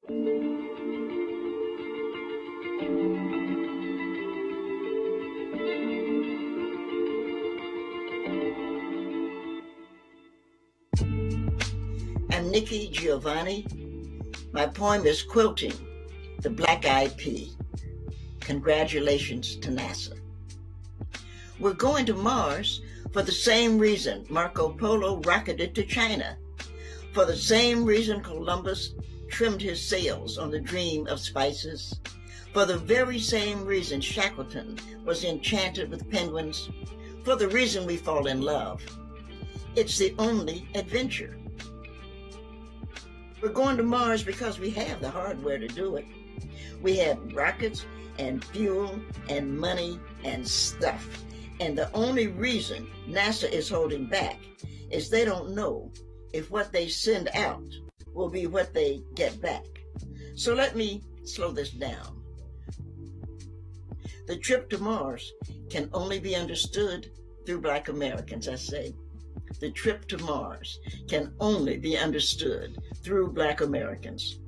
I'm Nikki Giovanni. My poem is Quilting the Black-Eyed Pea. Congratulations to NASA. We're going to Mars for the same reason Marco Polo rocketed to China, for the same reason Columbus trimmed his sails on the dream of spices, for the very same reason Shackleton was enchanted with penguins, for the reason we fall in love. It's the only adventure. We're going to Mars because we have the hardware to do it. We have rockets and fuel and money and stuff. And the only reason NASA is holding back is they don't know if what they send out will be what they get back. So let me slow this down. The trip to Mars can only be understood through Black Americans, I say. The trip to Mars can only be understood through Black Americans.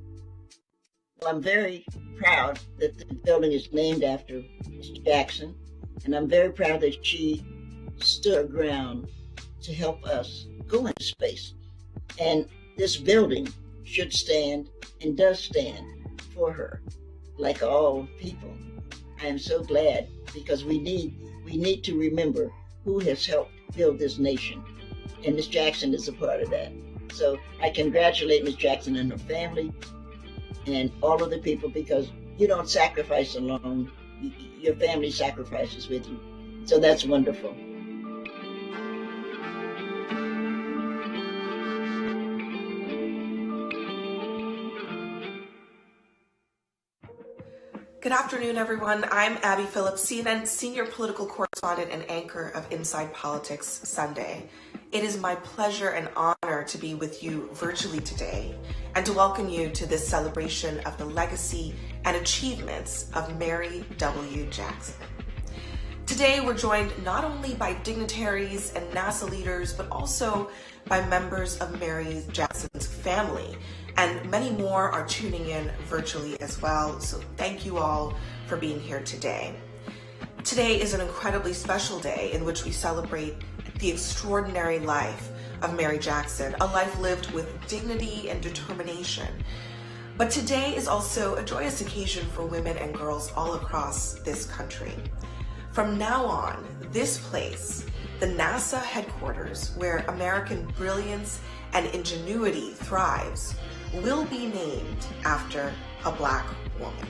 Well, I'm very proud that the building is named after Mr. Jackson, and I'm very proud that she stood her ground to help us go into space. And this building should stand and does stand for her, like all people. I am so glad because we need to remember who has helped build this nation. And Ms. Jackson is a part of that. So I congratulate Ms. Jackson and her family and all of the people, because you don't sacrifice alone. Your family sacrifices with you. So that's wonderful. Good afternoon, everyone. I'm Abby Phillips, CNN senior political correspondent and anchor of Inside Politics Sunday. It is my pleasure and honor to be with you virtually today and to welcome you to this celebration of the legacy and achievements of Mary W. Jackson. Today, we're joined not only by dignitaries and NASA leaders, but also by members of Mary Jackson's family. And many more are tuning in virtually as well. So thank you all for being here today. Today is an incredibly special day in which we celebrate the extraordinary life of Mary Jackson, a life lived with dignity and determination. But today is also a joyous occasion for women and girls all across this country. From now on, this place, the NASA headquarters where American brilliance and ingenuity thrives, will be named after a Black woman.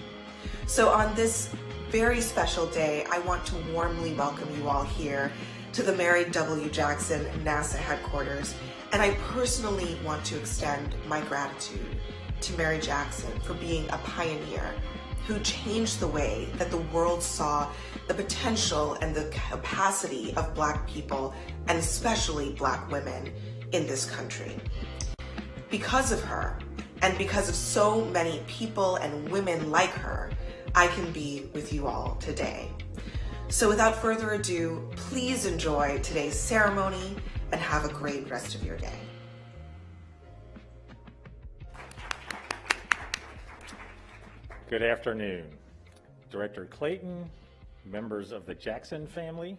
So on this very special day, I want to warmly welcome you all here to the Mary W. Jackson NASA headquarters. And I personally want to extend my gratitude to Mary Jackson for being a pioneer who changed the way that the world saw the potential and the capacity of Black people, and especially Black women in this country. Because of her, and because of so many people and women like her, I can be with you all today. So without further ado, please enjoy today's ceremony and have a great rest of your day. Good afternoon. Director Clayton, members of the Jackson family,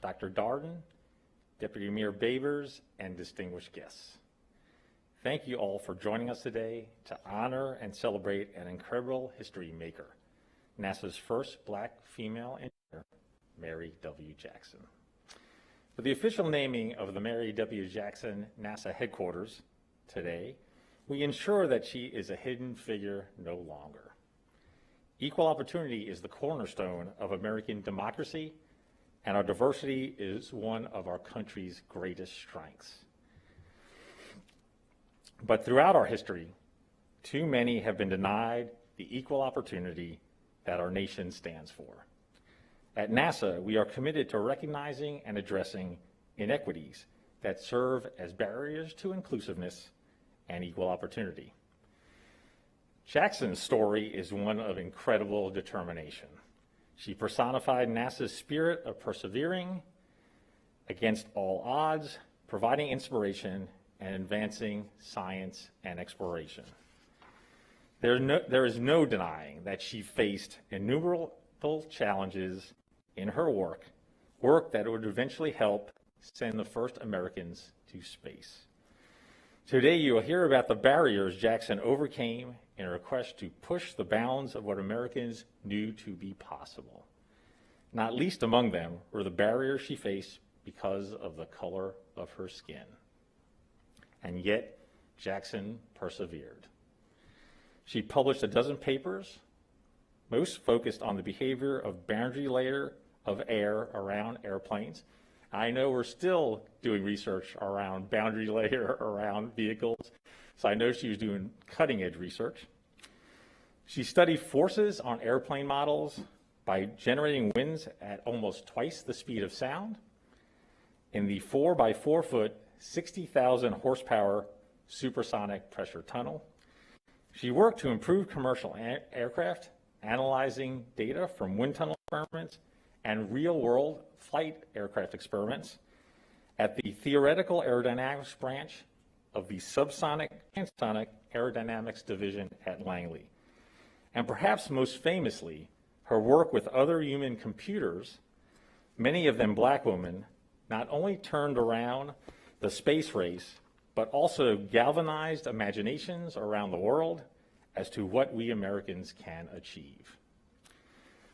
Dr. Darden, Deputy Mayor Babers, and distinguished guests. Thank you all for joining us today to honor and celebrate an incredible history maker, NASA's first Black female engineer, Mary W. Jackson. For the official naming of the Mary W. Jackson NASA headquarters today, we ensure that she is a hidden figure no longer. Equal opportunity is the cornerstone of American democracy, and our diversity is one of our country's greatest strengths. But throughout our history, too many have been denied the equal opportunity that our nation stands for. At NASA, we are committed to recognizing and addressing inequities that serve as barriers to inclusiveness and equal opportunity. Jackson's story is one of incredible determination. She personified NASA's spirit of persevering against all odds, providing inspiration and advancing science and exploration. There is no denying that she faced innumerable challenges in her work that would eventually help send the first Americans to space. Today, you will hear about the barriers Jackson overcame in her quest to push the bounds of what Americans knew to be possible. Not least among them were the barriers she faced because of the color of her skin. And yet, Jackson persevered. She published a dozen papers, most focused on the behavior of boundary layer of air around airplanes. I know we're still doing research around boundary layer around vehicles, so I know she was doing cutting-edge research. She studied forces on airplane models by generating winds at almost twice the speed of sound in the 4-by-4-foot, 60,000 horsepower supersonic pressure tunnel. She worked to improve commercial aircraft, analyzing data from wind tunnel experiments and real-world flight aircraft experiments at the theoretical aerodynamics branch of the subsonic and sonic aerodynamics division at Langley. And perhaps most famously, her work with other human computers, many of them black women, not only turned around the space race, but also galvanized imaginations around the world as to what we Americans can achieve.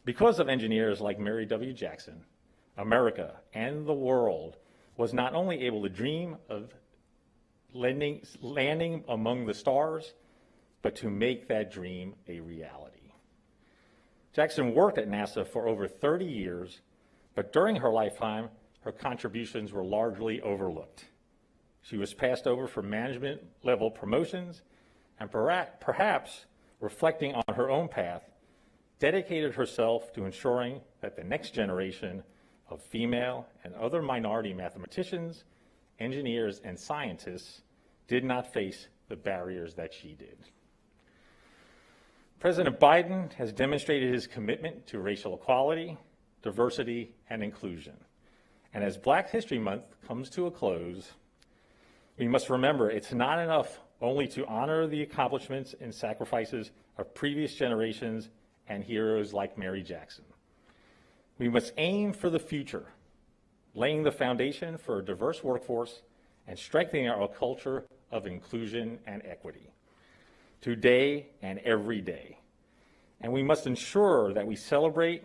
Because of engineers like Mary W. Jackson, America and the world was not only able to dream of landing among the stars, but to make that dream a reality. Jackson worked at NASA for over 30 years, but during her lifetime, her contributions were largely overlooked. She was passed over for management-level promotions, and perhaps reflecting on her own path, dedicated herself to ensuring that the next generation of female and other minority mathematicians, engineers, and scientists did not face the barriers that she did. President Biden has demonstrated his commitment to racial equality, diversity, and inclusion. And as Black History Month comes to a close, we must remember it's not enough only to honor the accomplishments and sacrifices of previous generations and heroes like Mary Jackson. We must aim for the future, laying the foundation for a diverse workforce and strengthening our culture of inclusion and equity, today and every day. And we must ensure that we celebrate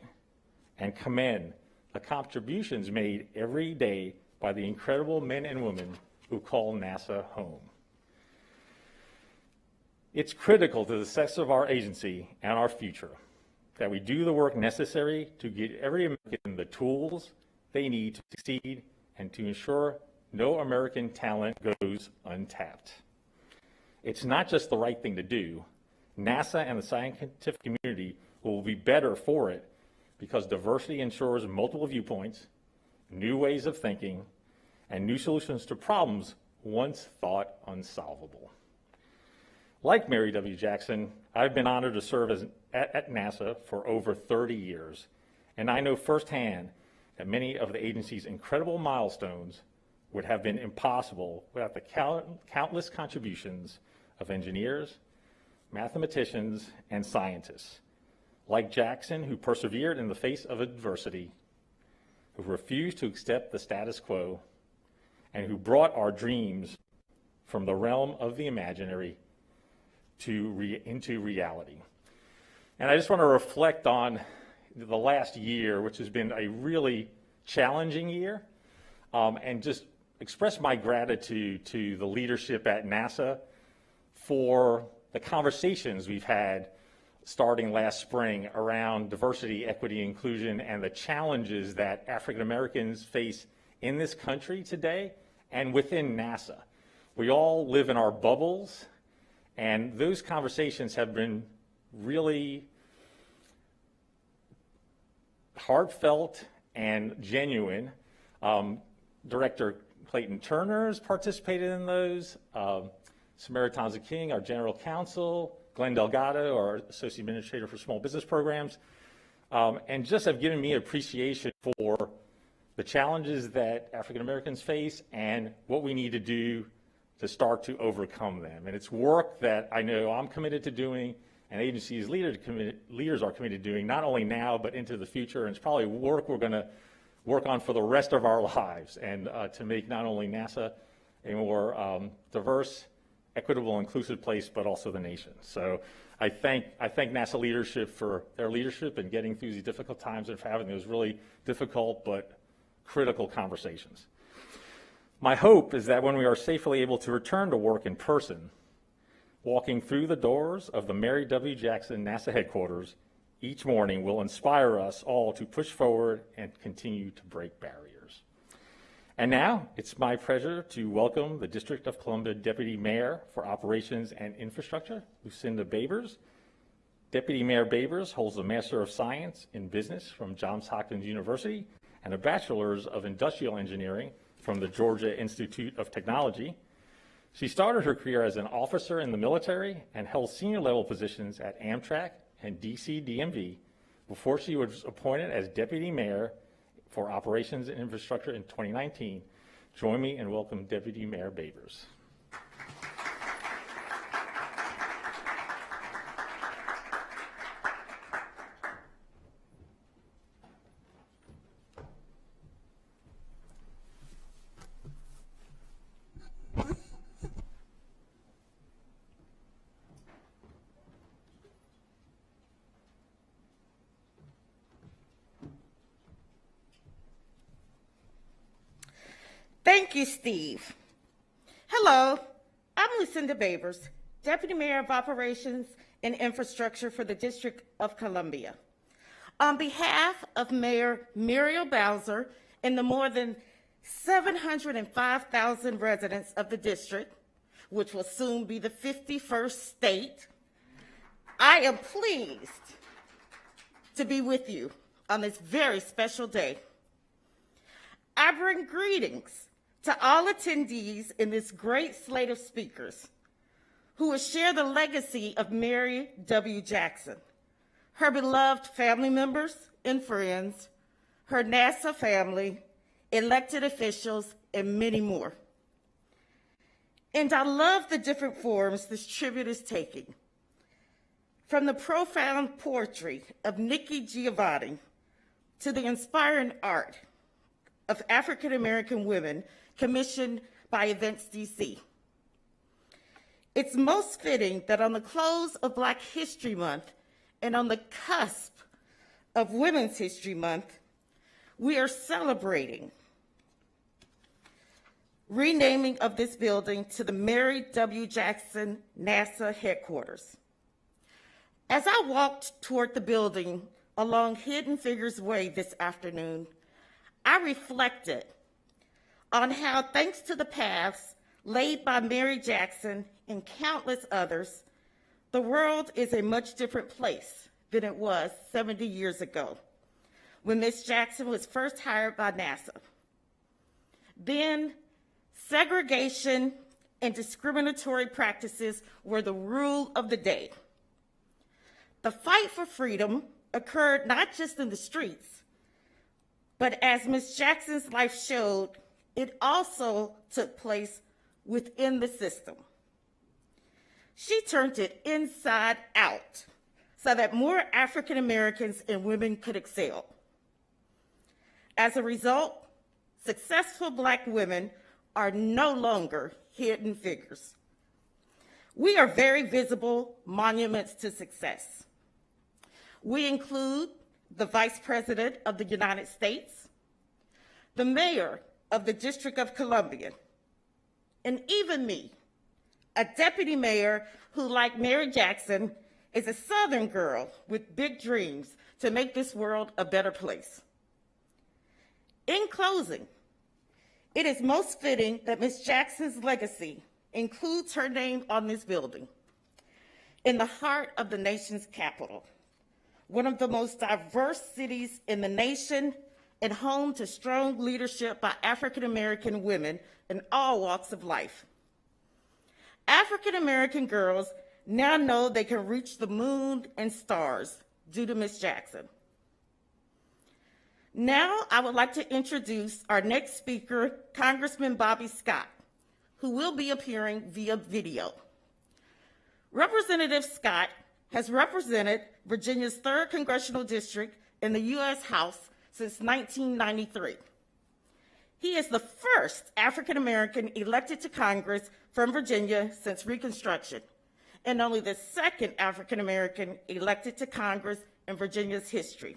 and commend the contributions made every day by the incredible men and women who call NASA home. It's critical to the success of our agency and our future that we do the work necessary to get every American the tools they need to succeed and to ensure no American talent goes untapped. It's not just the right thing to do. NASA and the scientific community will be better for it because diversity ensures multiple viewpoints, new ways of thinking, and new solutions to problems once thought unsolvable. Like Mary W. Jackson, I've been honored to serve at NASA for over 30 years, and I know firsthand that many of the agency's incredible milestones would have been impossible without the countless contributions of engineers, mathematicians, and scientists, like Jackson, who persevered in the face of adversity, who refused to accept the status quo, and who brought our dreams from the realm of the imaginary into reality. And I just want to reflect on the last year, which has been a really challenging year, and just express my gratitude to the leadership at NASA for the conversations we've had starting last spring around diversity, equity, inclusion, and the challenges that African Americans face in this country today and within NASA. We all live in our bubbles, and those conversations have been really heartfelt and genuine. Director Clayton Turner has participated in those. Samara Tonza King, our general counsel, Glenn Delgado, our associate administrator for small business programs, and just have given me appreciation for the challenges that African Americans face and what we need to do to start to overcome them. And it's work that I know I'm committed to doing, and agencies leaders are committed to doing, not only now, but into the future. And it's probably work we're going to work on for the rest of our lives, and to make not only NASA a more diverse, equitable, inclusive place, but also the nation. So I thank NASA leadership for their leadership in getting through these difficult times and for having those really difficult but critical conversations. My hope is that when we are safely able to return to work in person, walking through the doors of the Mary W. Jackson NASA headquarters each morning will inspire us all to push forward and continue to break barriers. And now it's my pleasure to welcome the District of Columbia Deputy Mayor for Operations and Infrastructure, Lucinda Babers. Deputy Mayor Babers holds a Master of Science in Business from Johns Hopkins University and a Bachelor's of Industrial Engineering from the Georgia Institute of Technology. She started her career as an officer in the military and held senior level positions at Amtrak and DC DMV before she was appointed as Deputy Mayor for Operations and Infrastructure in 2019. Join me and welcome Deputy Mayor Babers. Thank you, Steve. Hello, I'm Lucinda Babers, Deputy Mayor of Operations and Infrastructure for the District of Columbia. On behalf of Mayor Muriel Bowser and the more than 705,000 residents of the district, which will soon be the 51st state, I am pleased to be with you on this very special day. I bring greetings to all attendees in this great slate of speakers who will share the legacy of Mary W. Jackson, her beloved family members and friends, her NASA family, elected officials, and many more. And I love the different forms this tribute is taking, from the profound poetry of Nikki Giovanni to the inspiring art of African-American women commissioned by Events DC. It's most fitting that on the close of Black History Month and on the cusp of Women's History Month, we are celebrating renaming of this building to the Mary W. Jackson NASA headquarters. As I walked toward the building along Hidden Figures Way this afternoon, I reflected on how, thanks to the paths laid by Mary Jackson and countless others, the world is a much different place than it was 70 years ago when Miss Jackson was first hired by NASA. Then, segregation and discriminatory practices were the rule of the day. The fight for freedom occurred not just in the streets, but as Miss Jackson's life showed, it also took place within the system. She turned it inside out so that more African Americans and women could excel. As a result, successful Black women are no longer hidden figures. We are very visible monuments to success. We include the Vice President of the United States, the Mayor of the District of Columbia, and even me, a deputy mayor who, like Mary Jackson, is a Southern girl with big dreams to make this world a better place. In closing, it is most fitting that Ms. Jackson's legacy includes her name on this building, in the heart of the nation's capital, one of the most diverse cities in the nation and home to strong leadership by African American women in all walks of life. African American girls now know they can reach the moon and stars due to Ms. Jackson. Now I would like to introduce our next speaker, Congressman Bobby Scott, who will be appearing via video. Representative Scott has represented Virginia's 3rd Congressional District in the U.S. House since 1993. He is the first African American elected to Congress from Virginia since Reconstruction, and only the 2nd African American elected to Congress in Virginia's history.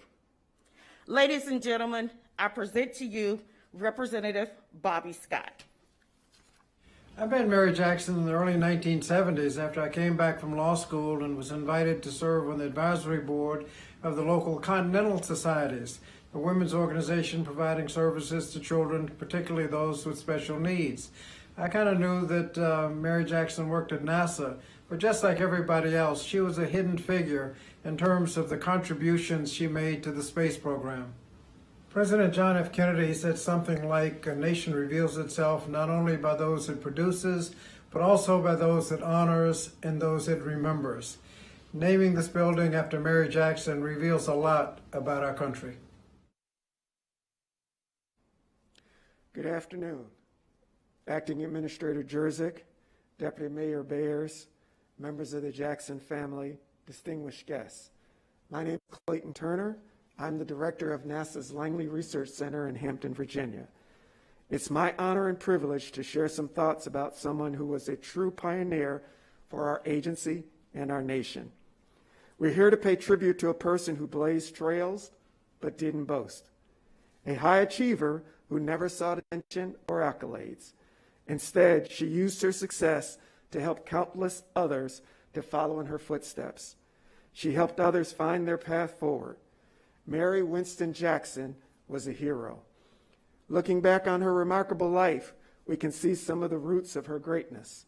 Ladies and gentlemen, I present to you Representative Bobby Scott. I met Mary Jackson in the early 1970s after I came back from law school and was invited to serve on the advisory board of the local Continental Societies, a women's organization providing services to children, particularly those with special needs. I kind of knew that Mary Jackson worked at NASA, but just like everybody else, she was a hidden figure in terms of the contributions she made to the space program. President John F. Kennedy said something like, "A nation reveals itself not only by those it produces, but also by those it honors and those it remembers." Naming this building after Mary Jackson reveals a lot about our country. Good afternoon. Acting Administrator Jerzyk, Deputy Mayor Bayers, members of the Jackson family, distinguished guests. My name is Clayton Turner. I'm the director of NASA's Langley Research Center in Hampton, Virginia. It's my honor and privilege to share some thoughts about someone who was a true pioneer for our agency and our nation. We're here to pay tribute to a person who blazed trails but didn't boast, a high achiever who never sought attention or accolades. Instead, she used her success to help countless others to follow in her footsteps. She helped others find their path forward. Mary Winston Jackson was a hero. Looking back on her remarkable life, we can see some of the roots of her greatness.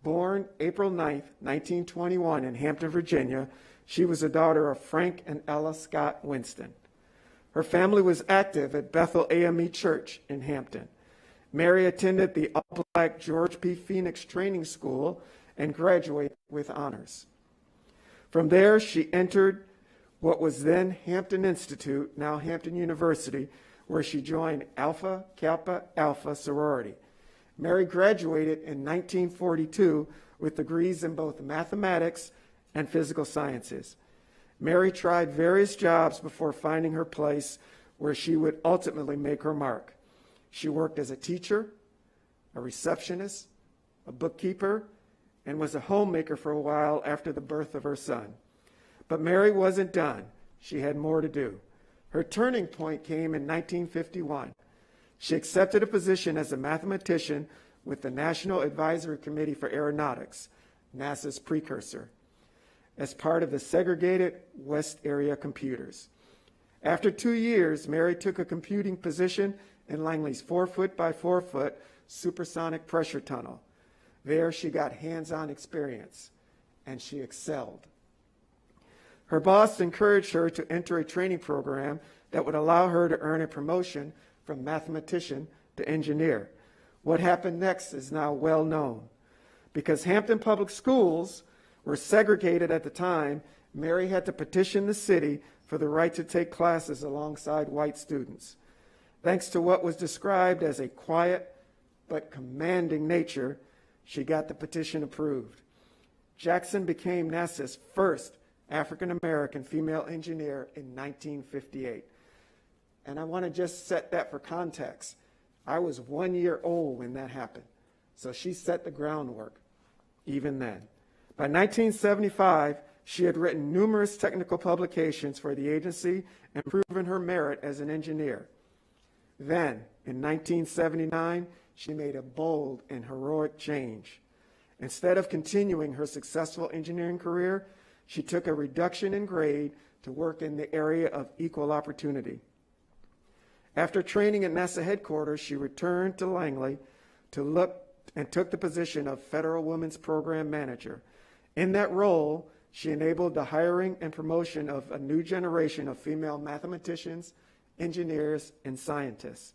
Born April 9, 1921 in Hampton, Virginia, she was a daughter of Frank and Ella Scott Winston. Her family was active at Bethel AME Church in Hampton. Mary attended the all-black George P. Phoenix Training School and graduated with honors. From there, she entered what was then Hampton Institute, now Hampton University, where she joined Alpha Kappa Alpha sorority. Mary graduated in 1942 with degrees in both mathematics and physical sciences. Mary tried various jobs before finding her place where she would ultimately make her mark. She worked as a teacher, a receptionist, a bookkeeper, and was a homemaker for a while after the birth of her son. But Mary wasn't done. She had more to do. Her turning point came in 1951. She accepted a position as a mathematician with the National Advisory Committee for Aeronautics, NASA's precursor, as part of the segregated West Area computers. After 2 years, Mary took a computing position in Langley's 4-foot by 4-foot supersonic pressure tunnel. There she got hands-on experience, and she excelled. Her boss encouraged her to enter a training program that would allow her to earn a promotion from mathematician to engineer. What happened next is now well known. Because Hampton Public Schools were segregated at the time, Mary had to petition the city for the right to take classes alongside white students. Thanks to what was described as a quiet but commanding nature, she got the petition approved. Jackson became NASA's first African-American female engineer in 1958. And I want to just set that for context. I was 1 year old when that happened, so she set the groundwork even then. By 1975, she had written numerous technical publications for the agency and proven her merit as an engineer. Then, in 1979, she made a bold and heroic change. Instead of continuing her successful engineering career, she took a reduction in grade to work in the area of equal opportunity. After training at NASA headquarters, she returned to Langley and took the position of Federal Women's Program Manager. In that role, she enabled the hiring and promotion of a new generation of female mathematicians, engineers, and scientists.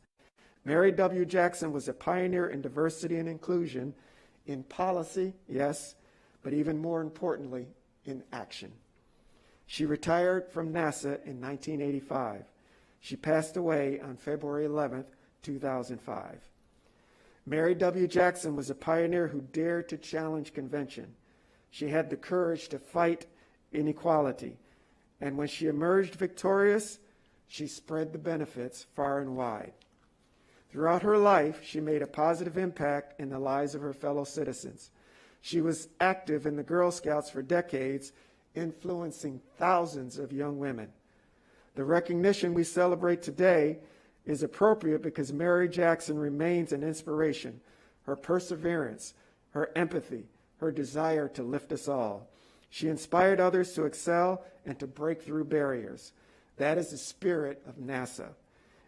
Mary W. Jackson was a pioneer in diversity and inclusion in policy, yes, but even more importantly, in action. She retired from NASA in 1985. She passed away on February 11, 2005. Mary W. Jackson was a pioneer who dared to challenge convention. She had the courage to fight inequality. And when she emerged victorious, she spread the benefits far and wide. Throughout her life, she made a positive impact in the lives of her fellow citizens. She was active in the Girl Scouts for decades, influencing thousands of young women. The recognition we celebrate today is appropriate because Mary Jackson remains an inspiration. Her perseverance, her empathy, her desire to lift us all. She inspired others to excel and to break through barriers. That is the spirit of NASA.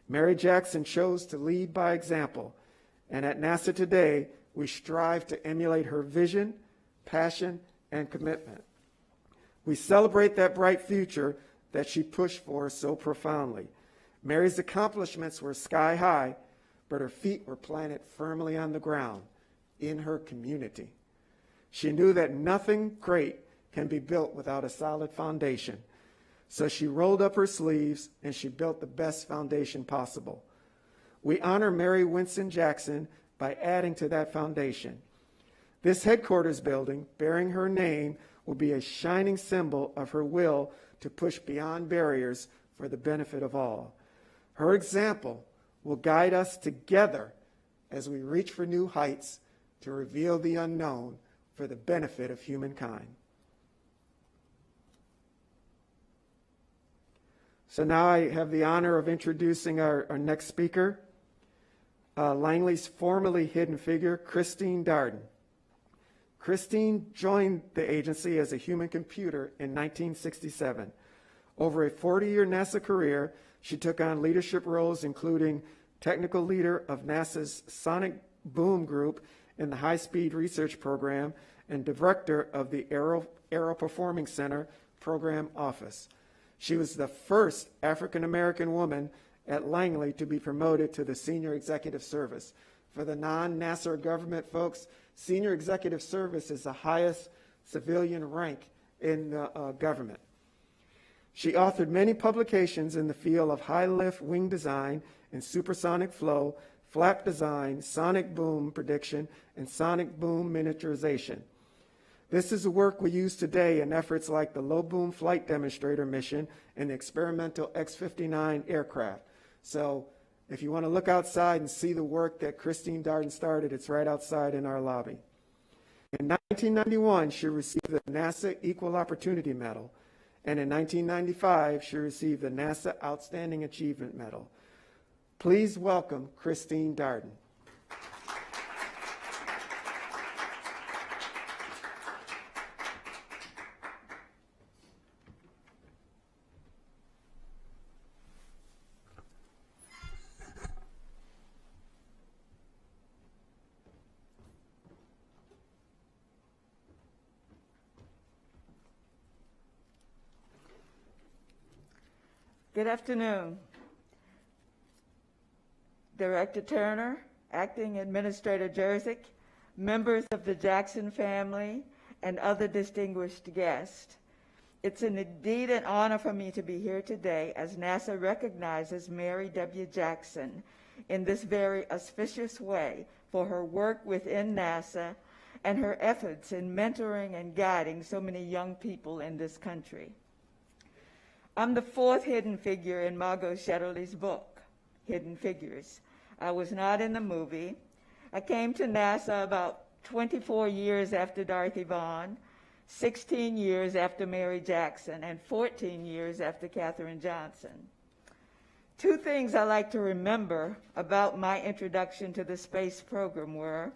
Mary Jackson chose to lead by example, and at NASA today, we strive to emulate her vision, passion, and commitment. We celebrate that bright future that she pushed for so profoundly. Mary's accomplishments were sky high, but her feet were planted firmly on the ground in her community. She knew that nothing great can be built without a solid foundation. So she rolled up her sleeves and she built the best foundation possible. We honor Mary Winston Jackson by adding to that foundation. This headquarters building, bearing her name, will be a shining symbol of her will to push beyond barriers for the benefit of all. Her example will guide us together as we reach for new heights to reveal the unknown for the benefit of humankind. So now I have the honor of introducing our next speaker, Langley's formerly hidden figure, Christine Darden. Christine joined the agency as a human computer in 1967. Over a 40-year NASA career, she took on leadership roles including technical leader of NASA's Sonic Boom Group in the High Speed Research Program and director of the Aero Performing Center Program Office. She was the first African-American woman at Langley to be promoted to the Senior Executive Service. For the non-NASA government folks, Senior Executive Service is the highest civilian rank in the government. She authored many publications in the field of high-lift wing design and supersonic flow, flap design, sonic boom prediction, and sonic boom miniaturization. This is the work we use today in efforts like the Low Boom Flight Demonstrator mission and the experimental X-59 aircraft. So if you want to look outside and see the work that Christine Darden started, it's right outside in our lobby. In 1991, she received the NASA Equal Opportunity Medal, and in 1995, she received the NASA Outstanding Achievement Medal. Please welcome Christine Darden. Good afternoon. Director Turner, Acting Administrator Jerzyk, members of the Jackson family, and other distinguished guests. It's indeed an honor for me to be here today as NASA recognizes Mary W. Jackson in this very auspicious way for her work within NASA and her efforts in mentoring and guiding so many young people in this country. I'm the fourth hidden figure in Margot Shetterly's book, Hidden Figures. I was not in the movie. I came to NASA about 24 years after Dorothy Vaughan, 16 years after Mary Jackson, and 14 years after Katherine Johnson. Two things I like to remember about my introduction to the space program were,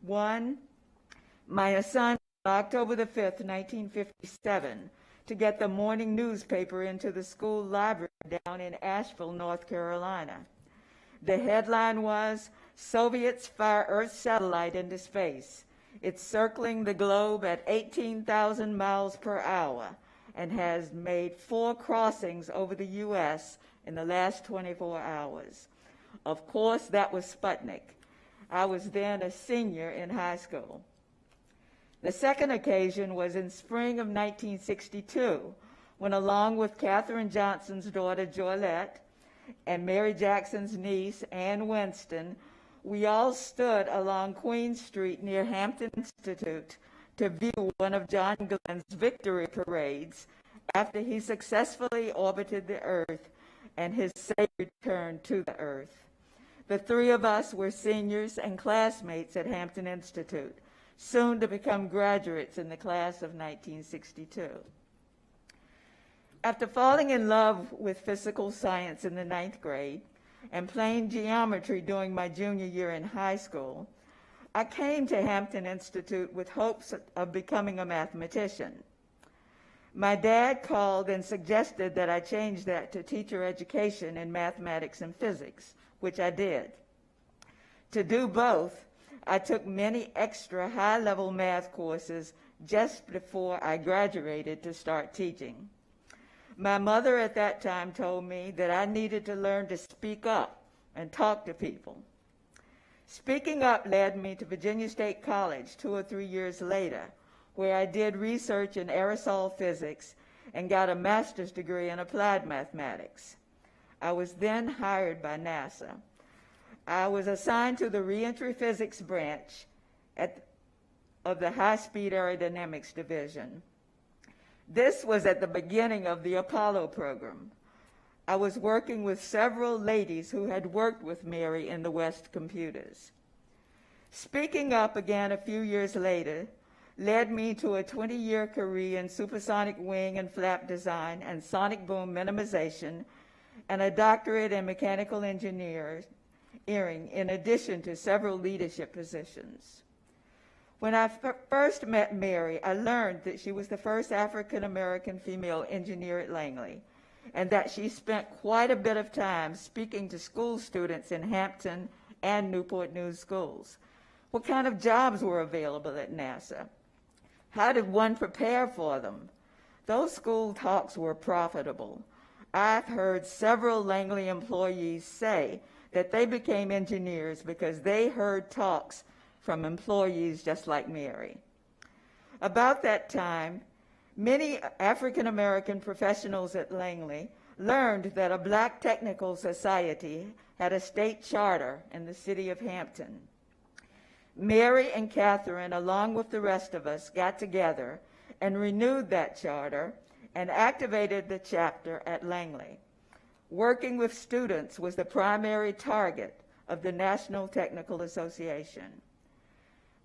one, my assignment on October the 5th, 1957, to get the morning newspaper into the school library down in Asheville, North Carolina. The headline was, Soviets fire Earth satellite into space. It's circling the globe at 18,000 miles per hour and has made 4 crossings over the U.S. in the last 24 hours. Of course, that was Sputnik. I was then a senior in high school. The second occasion was in spring of 1962, when along with Katherine Johnson's daughter, Joylette, and Mary Jackson's niece, Ann Winston, we all stood along Queen Street near Hampton Institute to view one of John Glenn's victory parades after he successfully orbited the Earth and his safe return to the Earth. The three of us were seniors and classmates at Hampton Institute, soon to become graduates in the class of 1962. After falling in love with physical science in the 9th grade and playing geometry during my junior year in high school, I came to Hampton Institute with hopes of becoming a mathematician. My dad called and suggested that I change that to teacher education in mathematics and physics, which I did. To do both, I took many extra high-level math courses just before I graduated to start teaching. My mother at that time told me that I needed to learn to speak up and talk to people. Speaking up led me to Virginia State College 2 or 3 years later, where I did research in aerosol physics and got a master's degree in applied mathematics. I was then hired by NASA. I was assigned to the reentry physics branch of the high-speed aerodynamics division. This was at the beginning of the Apollo program. I was working with several ladies who had worked with Mary in the West computers. Speaking up again a few years later led me to a 20-year career in supersonic wing and flap design and sonic boom minimization, and a doctorate in mechanical engineering, in addition to several leadership positions. When I first met Mary, I learned that she was the first African-American female engineer at Langley, and that she spent quite a bit of time speaking to school students in Hampton and Newport News schools. What kind of jobs were available at NASA? How did one prepare for them? Those school talks were profitable. I've heard several Langley employees say that they became engineers because they heard talks from employees just like Mary. About that time, many African-American professionals at Langley learned that a Black Technical Society had a state charter in the city of Hampton. Mary and Catherine, along with the rest of us, got together and renewed that charter and activated the chapter at Langley. Working with students was the primary target of the National Technical Association.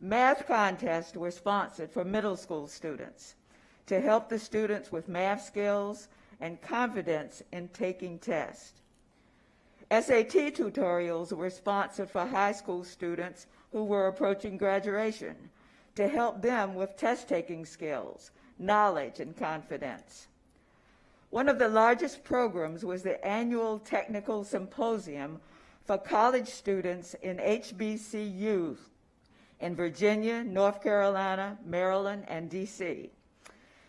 Math contests were sponsored for middle school students to help the students with math skills and confidence in taking tests. SAT tutorials were sponsored for high school students who were approaching graduation to help them with test-taking skills, knowledge, and confidence. One of the largest programs was the annual technical symposium for college students in HBCUs in Virginia, North Carolina, Maryland, and DC.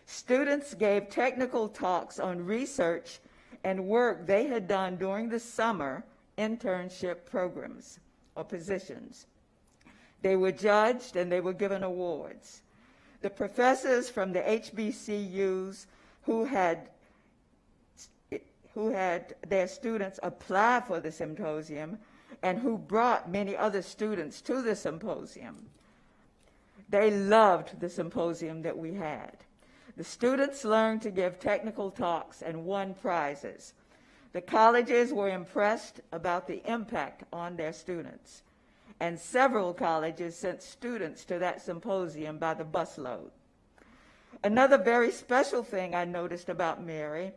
Students gave technical talks on research and work they had done during the summer internship programs or positions. They were judged and they were given awards. The professors from the HBCUs who had their students apply for the symposium and who brought many other students to the symposium. They loved the symposium that we had. The students learned to give technical talks and won prizes. The colleges were impressed about the impact on their students, and several colleges sent students to that symposium by the busload. Another very special thing I noticed about Mary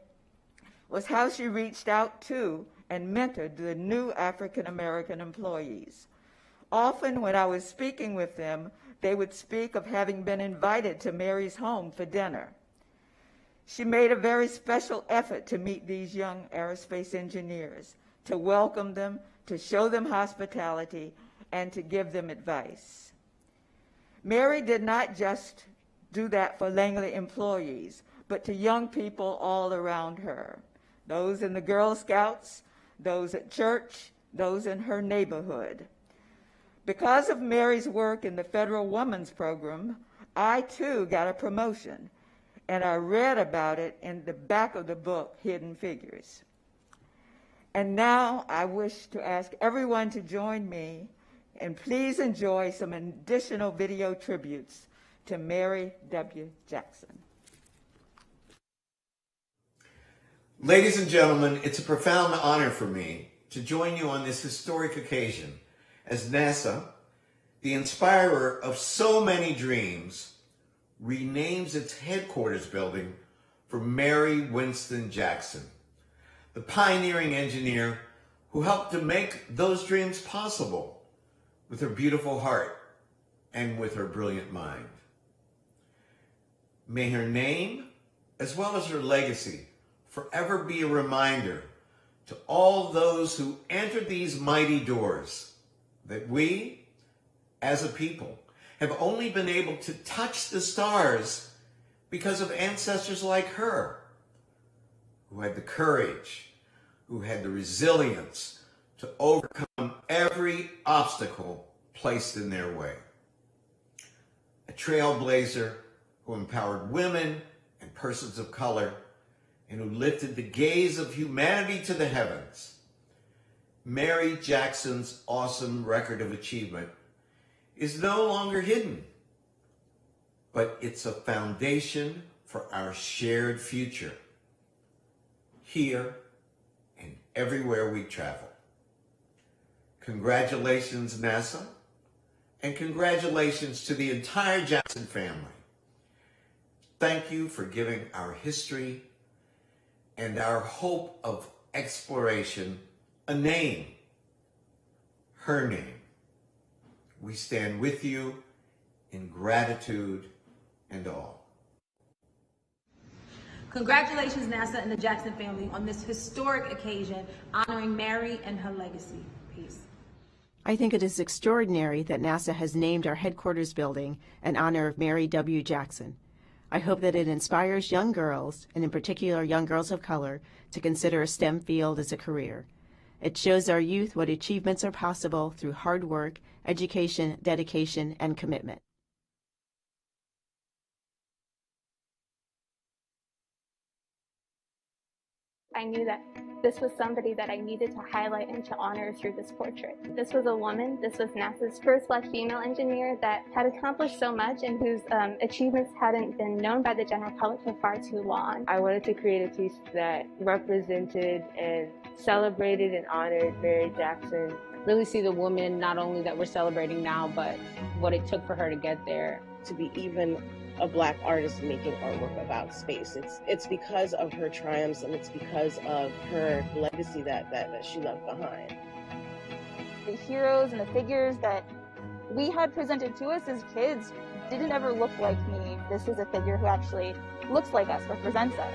was how she reached out to and mentored the new African-American employees. Often when I was speaking with them, they would speak of having been invited to Mary's home for dinner. She made a very special effort to meet these young aerospace engineers, to welcome them, to show them hospitality, and to give them advice. Mary did not just do that for Langley employees, but to young people all around her, those in the Girl Scouts, those at church, those in her neighborhood. Because of Mary's work in the Federal Women's Program, I too got a promotion, and I read about it in the back of the book, Hidden Figures. And now I wish to ask everyone to join me, and please enjoy some additional video tributes to Mary W. Jackson. Ladies and gentlemen, it's a profound honor for me to join you on this historic occasion as NASA, the inspirer of so many dreams, renames its headquarters building for Mary Winston Jackson, the pioneering engineer who helped to make those dreams possible with her beautiful heart and with her brilliant mind. May her name, as well as her legacy, forever be a reminder to all those who entered these mighty doors that we, as a people, have only been able to touch the stars because of ancestors like her, who had the courage, who had the resilience to overcome every obstacle placed in their way. A trailblazer who empowered women and persons of color and who lifted the gaze of humanity to the heavens. Mary Jackson's awesome record of achievement is no longer hidden, but it's a foundation for our shared future, here and everywhere we travel. Congratulations, NASA, and congratulations to the entire Jackson family. Thank you for giving our history and our hope of exploration a name, her name. We stand with you in gratitude and awe. Congratulations, NASA and the Jackson family, on this historic occasion honoring Mary and her legacy. Peace. I think it is extraordinary that NASA has named our headquarters building in honor of Mary W. Jackson. I hope that it inspires young girls, and in particular young girls of color, to consider a STEM field as a career. It shows our youth what achievements are possible through hard work, education, dedication, and commitment. I knew that this was somebody that I needed to highlight and to honor through this portrait. This was a woman. This was NASA's first Black female engineer that had accomplished so much and whose achievements hadn't been known by the general public for far too long. I wanted to create a piece that represented and celebrated and honored Mary Jackson. Really see the woman not only that we're celebrating now, but what it took for her to get there. To be even a Black artist making artwork about space. It's because of her triumphs and it's because of her legacy that she left behind. The heroes and the figures that we had presented to us as kids didn't ever look like me. This is a figure who actually looks like us, represents us.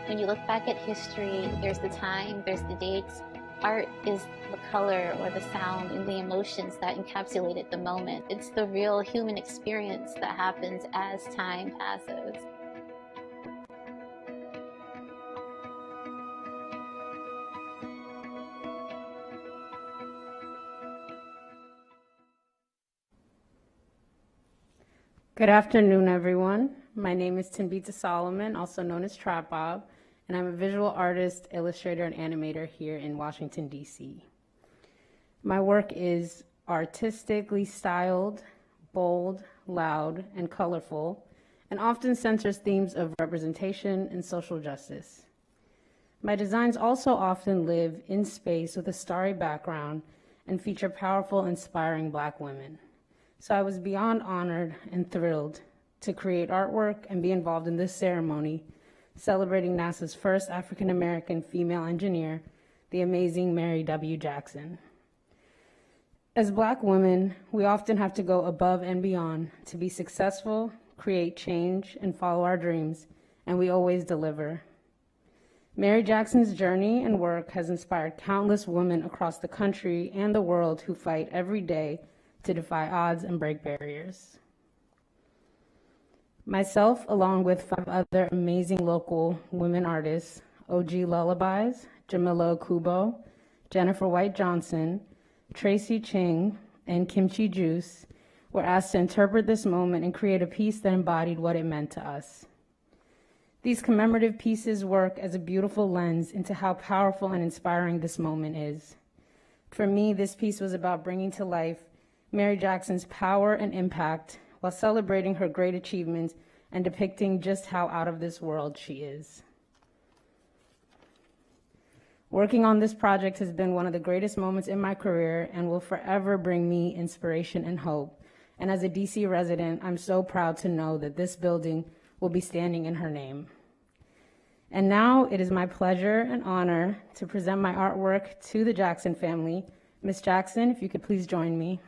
When you look back at history, there's the time, there's the dates. Art is the color or the sound and the emotions that encapsulate the moment. It's the real human experience that happens as time passes. Good afternoon, everyone. My name is Timbita Solomon, also known as Trap Bob, and I'm a visual artist, illustrator, and animator here in Washington, D.C. My work is artistically styled, bold, loud, and colorful, and often centers themes of representation and social justice. My designs also often live in space with a starry background and feature powerful, inspiring Black women. So I was beyond honored and thrilled to create artwork and be involved in this ceremony celebrating NASA's first African-American female engineer, the amazing Mary W. Jackson. As Black women, we often have to go above and beyond to be successful, create change, and follow our dreams, and we always deliver. Mary Jackson's journey and work has inspired countless women across the country and the world who fight every day to defy odds and break barriers. Myself, along with 5 other amazing local women artists, OG Lullabies, Jamila Okubo, Jennifer White Johnson, Tracy Ching, and Kimchi Juice, were asked to interpret this moment and create a piece that embodied what it meant to us. These commemorative pieces work as a beautiful lens into how powerful and inspiring this moment is. For me, this piece was about bringing to life Mary Jackson's power and impact while celebrating her great achievements and depicting just how out of this world she is. Working on this project has been one of the greatest moments in my career and will forever bring me inspiration and hope. And as a DC resident, I'm so proud to know that this building will be standing in her name. And now it is my pleasure and honor to present my artwork to the Jackson family. Ms. Jackson, if you could please join me.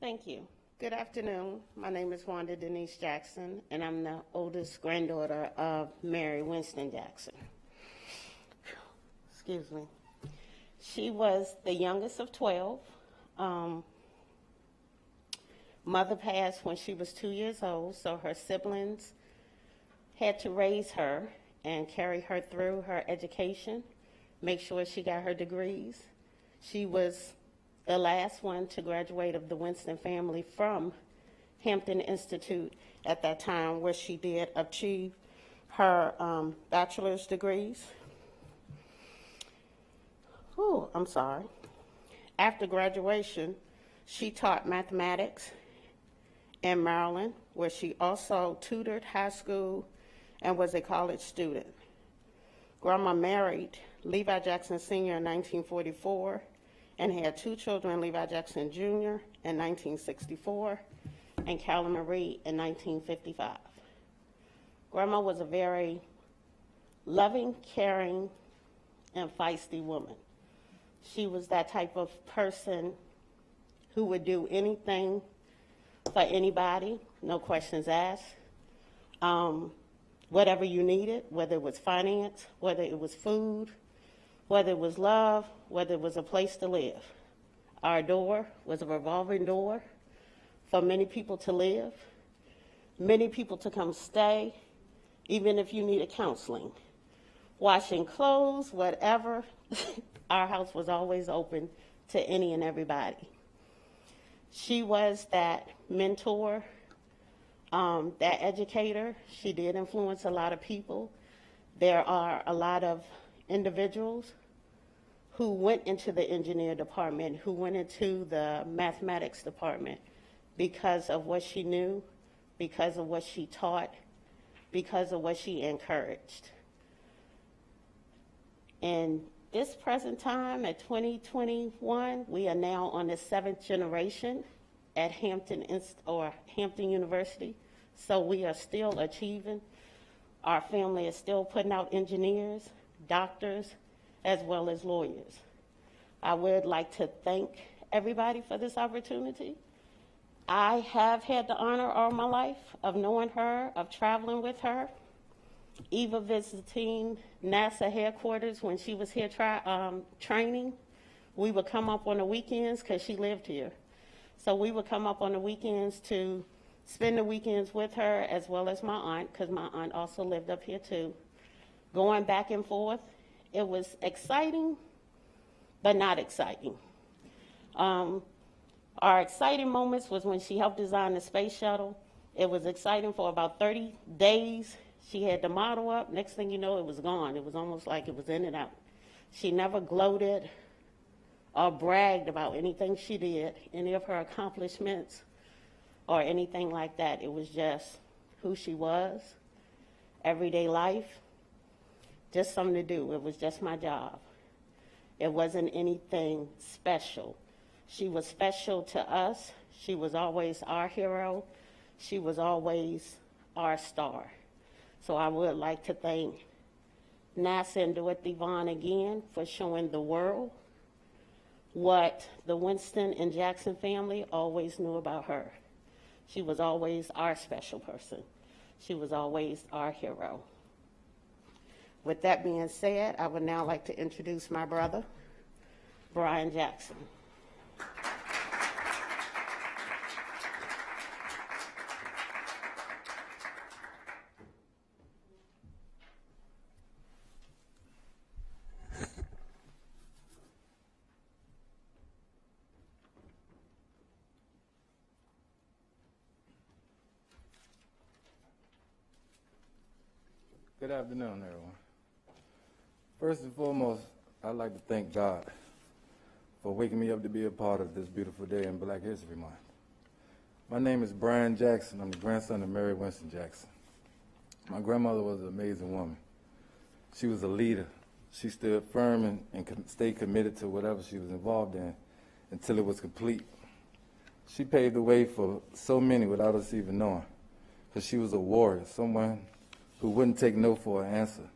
Thank you. Good afternoon. My name is Wanda Denise Jackson, and I'm the oldest granddaughter of Mary Winston Jackson. Excuse me. She was the youngest of 12. Mother passed when she was 2 years old, so her siblings had to raise her and carry her through her education, make sure she got her degrees. She was the last one to graduate of the Winston family from Hampton Institute at that time, where she did achieve her bachelor's degrees. Oh, I'm sorry. After graduation, she taught mathematics in Maryland, where she also tutored high school and was a college student. Grandma married Levi Jackson Sr. in 1944 and had 2 children, Levi Jackson Jr. in 1964 and Callie Marie in 1955. Grandma was a very loving, caring, and feisty woman. She was that type of person who would do anything for anybody, no questions asked. Whatever you needed, whether it was finance, whether it was food, whether it was love, whether it was a place to live. Our door was a revolving door for many people to live, many people to come stay, even if you needed counseling. Washing clothes, whatever, our house was always open to any and everybody. She was that mentor, that educator. She did influence a lot of people. There are a lot of individuals who went into the engineer department, who went into the mathematics department because of what she knew, because of what she taught, because of what she encouraged. In this present time, at 2021, we are now on the 7th generation at Hampton University, so we are still achieving. Our family is still putting out engineers, doctors, as well as lawyers. I would like to thank everybody for this opportunity. I have had the honor all my life of knowing her, of traveling with her, even visiting NASA headquarters when she was here training. We would come up on the weekends because she lived here. So we would come up on the weekends to spend the weekends with her, as well as my aunt, because my aunt also lived up here too. Going back and forth, it was exciting, but not exciting. Our exciting moments was when she helped design the space shuttle. It was exciting for about 30 days. She had the model up. Next thing you know, it was gone. It was almost like it was in and out. She never gloated or bragged about anything she did, any of her accomplishments or anything like that. It was just who she was, everyday life, just something to do. It was just my job. It wasn't anything special. She was special to us. She was always our hero. She was always our star. So I would like to thank NASA and Dorothy Vaughan again for showing the world what the Winston and Jackson family always knew about her. She was always our special person. She was always our hero. With that being said, I would now like to introduce my brother, Brian Jackson. Good afternoon, everyone. First and foremost, I'd like to thank God for waking me up to be a part of this beautiful day in Black History Month. My name is Brian Jackson. I'm the grandson of Mary Winston Jackson. My grandmother was an amazing woman. She was a leader. She stood firm and stayed committed to whatever she was involved in until it was complete. She paved the way for so many without us even knowing, because she was a warrior, someone who wouldn't take no for an answer.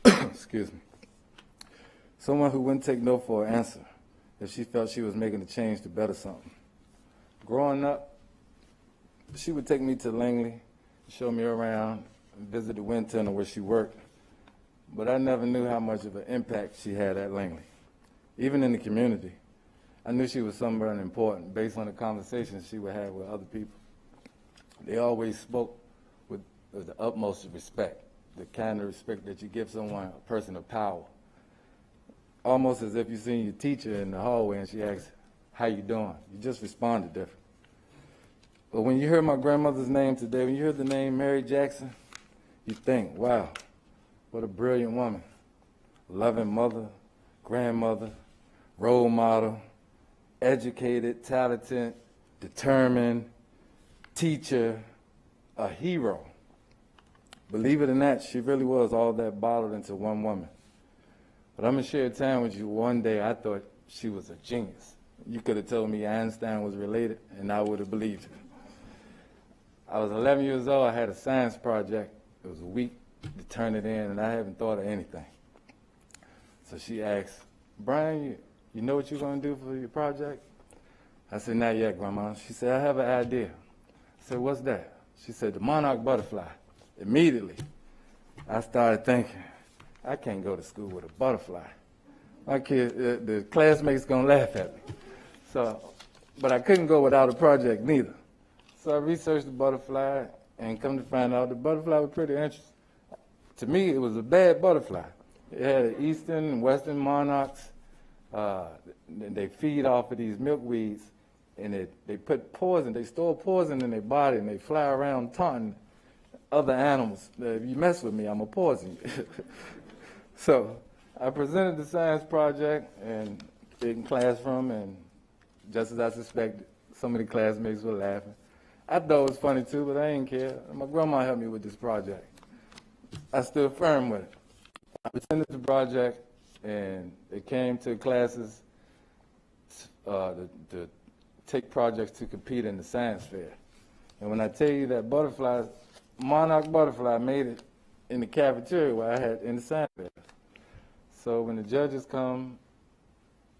Excuse me. Someone who wouldn't take no for an answer if she felt she was making a change to better something. Growing up, she would take me to Langley, show me around, and visit the wind tunnel where she worked. But I never knew how much of an impact she had at Langley. Even in the community, I knew she was someone important based on the conversations she would have with other people. They always spoke with the utmost respect, the kind of respect that you give someone, a person of power. Almost as if you seen your teacher in the hallway and she asked, "How you doing?" You just responded different. But when you hear my grandmother's name today, when you hear the name Mary Jackson, you think, wow, what a brilliant woman. Loving mother, grandmother, role model, educated, talented, determined, teacher, a hero. Believe it or not, she really was all that bottled into one woman. But I'm going to share a time with you. One day I thought she was a genius. You could have told me Einstein was related, and I would have believed you. I was 11 years old. I had a science project. It was a week to turn it in, and I haven't thought of anything. So she asked, "Brian, you know what you're going to do for your project?" I said, "Not yet, Grandma." She said, "I have an idea." I said, "What's that?" She said, "The monarch butterfly." Immediately, I started thinking, I can't go to school with a butterfly. My kid, the classmates gonna laugh at me. But I couldn't go without a project neither. So I researched the butterfly and come to find out the butterfly was pretty interesting. To me, it was a bad butterfly. It had eastern and western monarchs. They feed off of these milkweeds, and they put poison, they store poison in their body, and they fly around taunting other animals. If you mess with me, I'm gonna poison you. So I presented the science project in classroom, and just as I suspected, some of the classmates were laughing. I thought it was funny too, but I didn't care. My grandma helped me with this project. I stood firm with it. I presented the project, and it came to classes to take projects to compete in the science fair. And when I tell you that monarch butterfly made it in the cafeteria where I had in the science fair. So when the judges come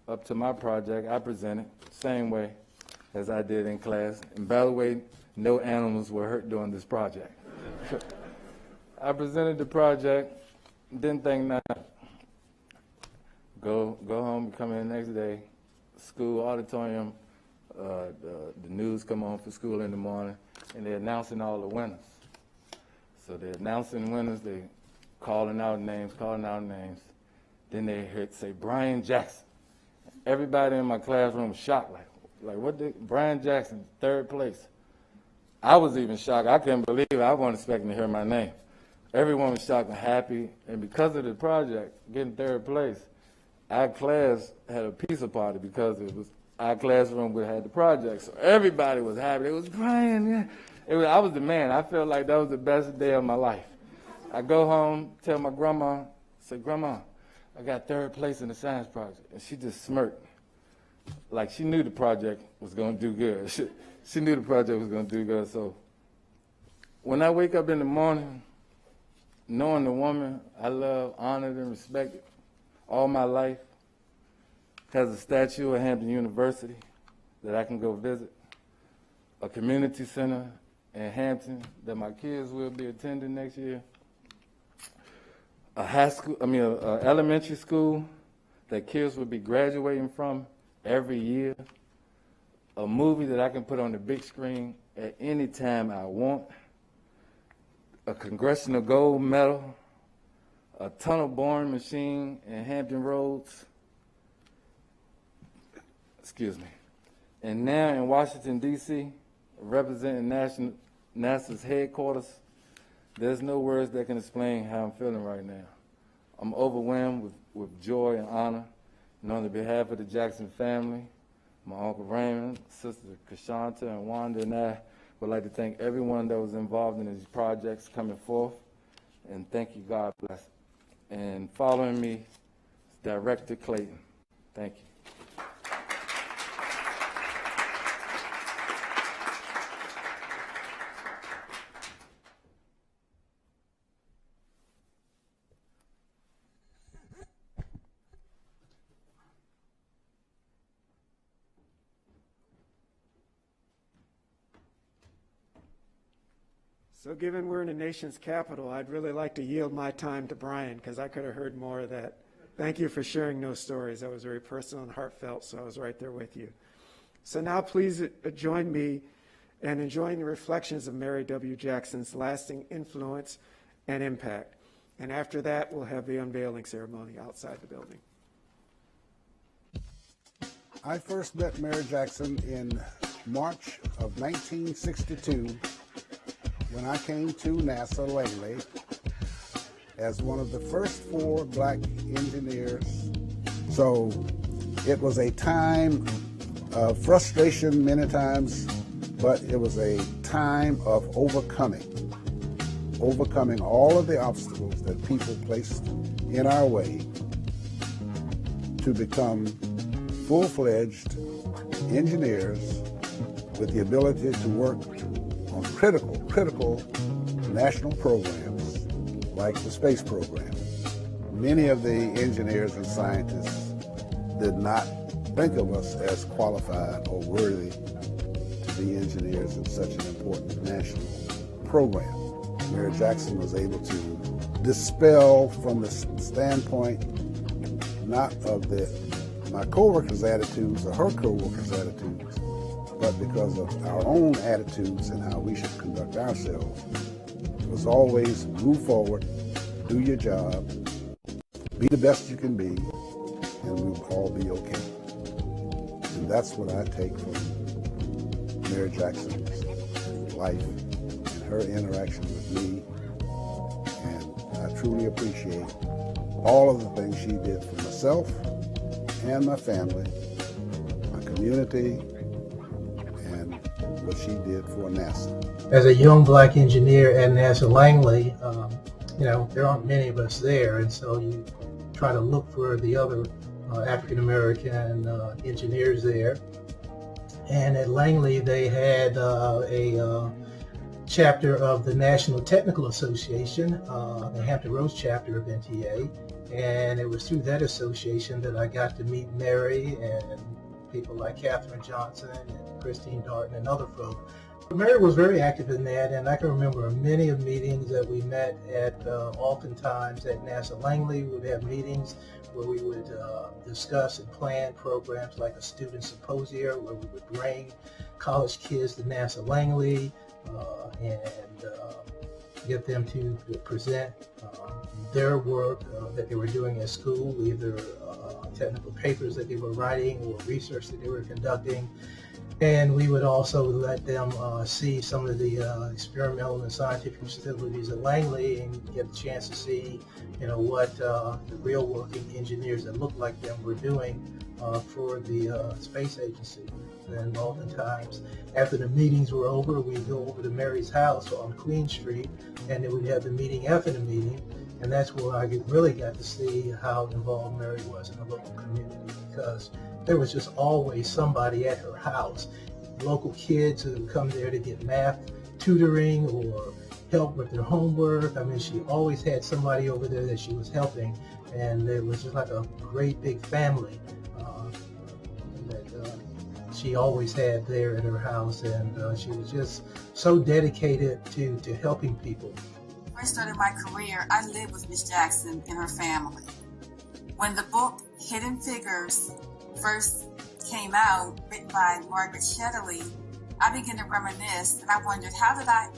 up to my project, I present it the same way as I did in class. And by the way, no animals were hurt during this project. I presented the project, didn't think nothing. Go home, come in the next day, school auditorium, the news come on for school in the morning, and they're announcing all the winners. So they're announcing winners, they calling out names. Then they heard say, "Brian Jackson." Everybody in my classroom was shocked, like what Brian Jackson, third place. I was even shocked. I couldn't believe it. I wasn't expecting to hear my name. Everyone was shocked and happy. And because of the project, getting third place, our class had a pizza party because it was our classroom that had the project. So everybody was happy. It was Brian, yeah. I was the man. I felt like that was the best day of my life. I go home, tell my grandma, say, "Grandma, I got third place in the science project." And she just smirked. Like she knew the project was going to do good. She knew the project was going to do good. So when I wake up in the morning, knowing the woman I love, honored, and respected all my life, has a statue at Hampton University that I can go visit, a community center in Hampton that my kids will be attending next year, elementary school that kids would be graduating from every year, a movie that I can put on the big screen at any time I want, a congressional gold medal, a tunnel boring machine in Hampton Roads, and now in Washington, D.C., representing NASA's headquarters. There's no words that can explain how I'm feeling right now. I'm overwhelmed with joy and honor. And on behalf of the Jackson family, my Uncle Raymond, Sister Kashanta, and Wanda, and I would like to thank everyone that was involved in these projects coming forth. And thank you, God bless. And following me is Director Clayton. Thank you. So given we're in the nation's capital, I'd really like to yield my time to Brian because I could have heard more of that. Thank you for sharing those stories. That was very personal and heartfelt, so I was right there with you. So now please join me in enjoying the reflections of Mary W. Jackson's lasting influence and impact. And after that, we'll have the unveiling ceremony outside the building. I first met Mary Jackson in March of 1962 when I came to NASA Langley as one of the first 4 black engineers. So it was a time of frustration many times, but it was a time of overcoming all of the obstacles that people placed in our way to become full-fledged engineers with the ability to work on critical national programs like the space program. Many of the engineers and scientists did not think of us as qualified or worthy to be engineers in such an important national program. Mary Jackson was able to dispel from the standpoint not of my co-workers' attitudes or her co-workers' attitudes, but because of our own attitudes and how we should conduct ourselves. It was always move forward, do your job, be the best you can be, and we'll all be okay. And that's what I take from Mary Jackson's life and her interaction with me. And I truly appreciate all of the things she did for myself and my family, my community, what she did for NASA. As a young black engineer at NASA Langley, there aren't many of us there, and so you try to look for the other African American engineers there. And at Langley, they had a chapter of the National Technical Association, the Hampton Roads chapter of NTA, and it was through that association that I got to meet Mary and people like Katherine Johnson and Christine Darden and other folks. Mary was very active in that, and I can remember many of meetings that we met at, oftentimes at NASA Langley. We would have meetings where we would discuss and plan programs like a student symposium where we would bring college kids to NASA Langley and get them to present their work that they were doing at school, either technical papers that they were writing or research that they were conducting. And we would also let them see some of the experimental and scientific facilities at Langley and get a chance to see, what the real working engineers that looked like them were doing for the space agency. And oftentimes, after the meetings were over, we'd go over to Mary's house on Queen Street, and then we'd have the meeting after the meeting. And that's where I really got to see how involved Mary was in the local community, because there was just always somebody at her house. Local kids who would come there to get math tutoring or help with their homework. I mean, she always had somebody over there that she was helping, and it was just like a great big family that she always had there at her house, and she was just so dedicated to helping people. I started my career, I lived with Miss Jackson and her family. When the book Hidden Figures first came out, written by Margaret Shetterly, I began to reminisce, and I wondered, how did I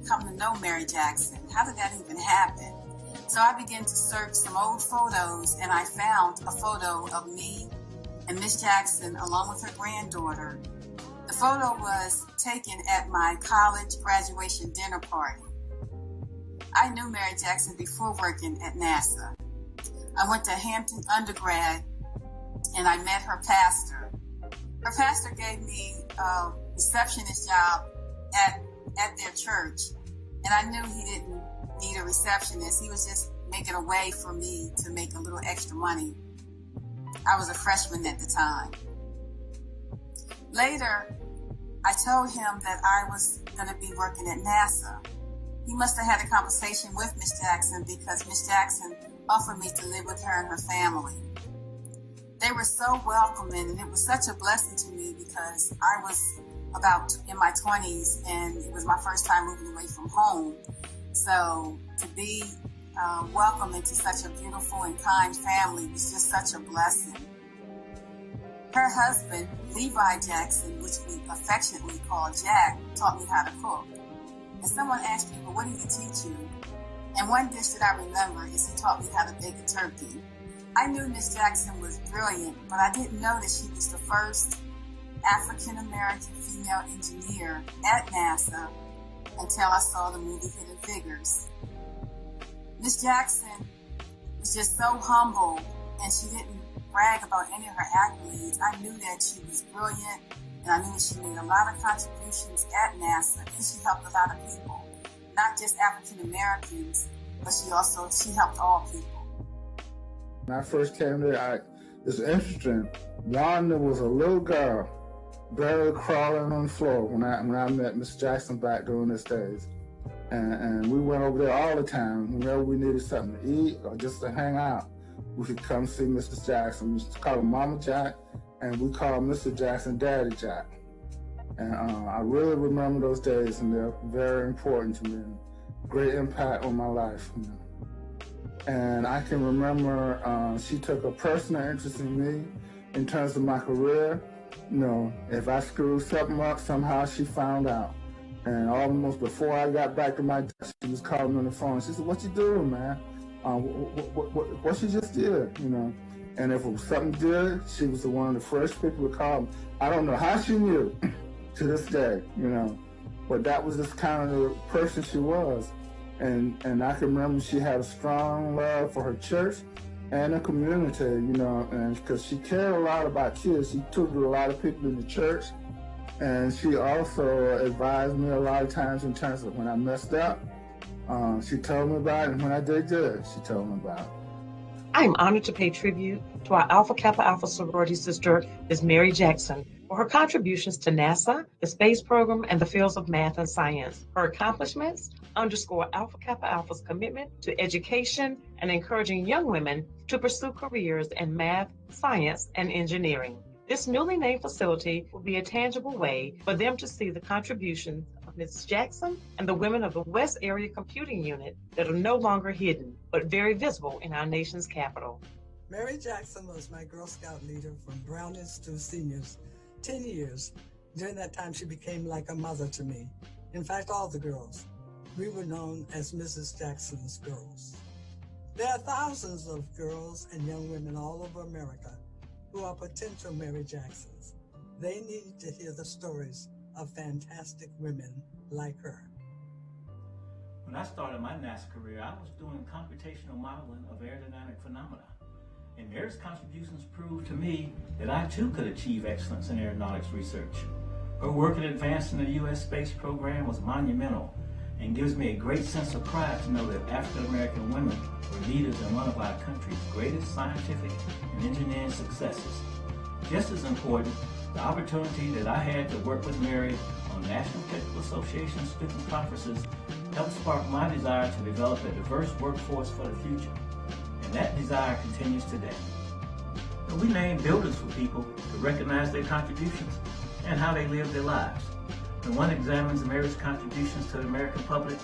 come to know Mary Jackson? How did that even happen? So I began to search some old photos, and I found a photo of me and Miss Jackson along with her granddaughter. The photo was taken at my college graduation dinner party. I knew Mary Jackson before working at NASA. I went to Hampton undergrad, and I met her pastor. Her pastor gave me a receptionist job at their church, and I knew he didn't need a receptionist. He was just making a way for me to make a little extra money. I was a freshman at the time. Later, I told him that I was going to be working at NASA. He must have had a conversation with Miss Jackson because Miss Jackson offered me to live with her and her family. They were so welcoming, and it was such a blessing to me because I was about in my 20s and it was my first time moving away from home. So to be welcomed into such a beautiful and kind family was just such a blessing. Her husband, Levi Jackson, which we affectionately call Jack, taught me how to cook. And someone asked me, well, what did he teach you? And one dish that I remember is he taught me how to bake a turkey. I knew Miss Jackson was brilliant, but I didn't know that she was the first African-American female engineer at NASA until I saw the movie Hidden Figures. Miss Jackson was just so humble, and she didn't brag about any of her accolades. I knew that she was brilliant, and I knew that she made a lot of contributions at NASA, and she helped a lot of people, not just African Americans, but she helped all people. When I first came there, it's interesting. Wanda was a little girl, barely crawling on the floor when I met Miss Jackson back during those days. And we went over there all the time. Whenever we needed something to eat or just to hang out, we could come see Mrs. Jackson. We used to call her Mama Jack, and we called Mr. Jackson Daddy Jack. And I really remember those days, and they're very important to me. Great impact on my life. You know. And I can remember she took a personal interest in me in terms of my career. You know, if I screwed something up, somehow she found out. And almost before I got back to my desk, she was calling me on the phone. She said, "What you doing, man? What you just did?" You know. And if it was something good, she was one of the first people to call me. I don't know how she knew to this day, you know. But that was just kind of the person she was. And I can remember she had a strong love for her church and the community, you know, and because she cared a lot about kids. She tutored a lot of people in the church. And she also advised me a lot of times in terms of when I messed up. She told me about it, and when I did good, she told me about it. I am honored to pay tribute to our Alpha Kappa Alpha sorority sister, Ms. Mary Jackson, for her contributions to NASA, the space program, and the fields of math and science. Her accomplishments underscore Alpha Kappa Alpha's commitment to education and encouraging young women to pursue careers in math, science, and engineering. This newly named facility will be a tangible way for them to see the contributions of Ms. Jackson and the women of the West Area Computing Unit that are no longer hidden, but very visible in our nation's capital. Mary Jackson was my Girl Scout leader from brownies to seniors, 10 years. During that time, she became like a mother to me. In fact, all the girls. We were known as Mrs. Jackson's girls. There are thousands of girls and young women all over America who are potential Mary Jacksons. They need to hear the stories of fantastic women like her. When I started my NASA career, I was doing computational modeling of aerodynamic phenomena. And Mary's contributions proved to me that I too could achieve excellence in aeronautics research. Her work in advancing the U.S. space program was monumental and gives me a great sense of pride to know that African American women were leaders in one of our country's greatest scientific and engineering successes. Just as important, the opportunity that I had to work with Mary on National Technical Association student conferences helped spark my desire to develop a diverse workforce for the future. And that desire continues today. And we name buildings for people to recognize their contributions and how they live their lives. When one examines Mary's contributions to the American public,